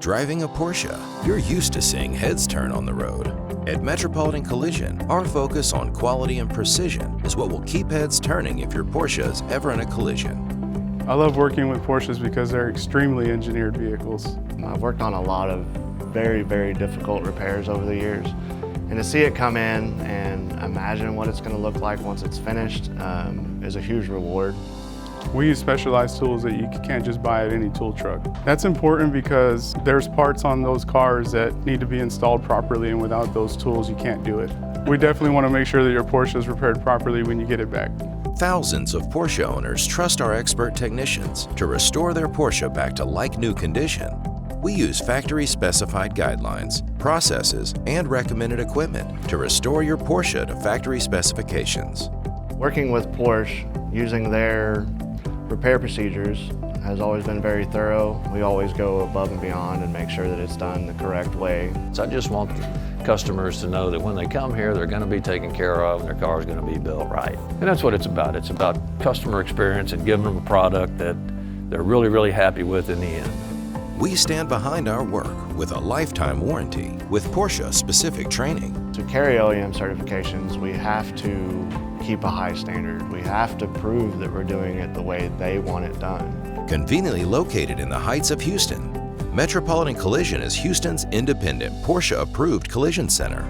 Driving a Porsche, you're used to seeing heads turn on the road. At Metropolitan Collision, our focus on quality and precision is what will keep heads turning if your Porsche is ever in a collision. I love working with Porsches because they're extremely engineered vehicles. I've worked on a lot of very, very difficult repairs over the years. And to see it come in and imagine what it's going to look like once it's finished is a huge reward. We use specialized tools that you can't just buy at any tool truck. That's important because there's parts on those cars that need to be installed properly, and without those tools you can't do it. We definitely want to make sure that your Porsche is repaired properly when you get it back. Thousands of Porsche owners trust our expert technicians to restore their Porsche back to like-new condition. We use factory-specified guidelines, processes, and recommended equipment to restore your Porsche to factory specifications. Working with Porsche, using their repair procedures has always been very thorough. We always go above and beyond and make sure that it's done the correct way. So I just want customers to know that when they come here, they're going to be taken care of and their car is going to be built right. And that's what it's about. It's about customer experience and giving them a product that they're really, really happy with in the end. We stand behind our work with a lifetime warranty with Porsche-specific training. To carry OEM certifications, we have to keep a high standard. We have to prove that we're doing it the way they want it done. Conveniently located in the Heights of Houston, Metropolitan Collision is Houston's independent Porsche-approved collision center.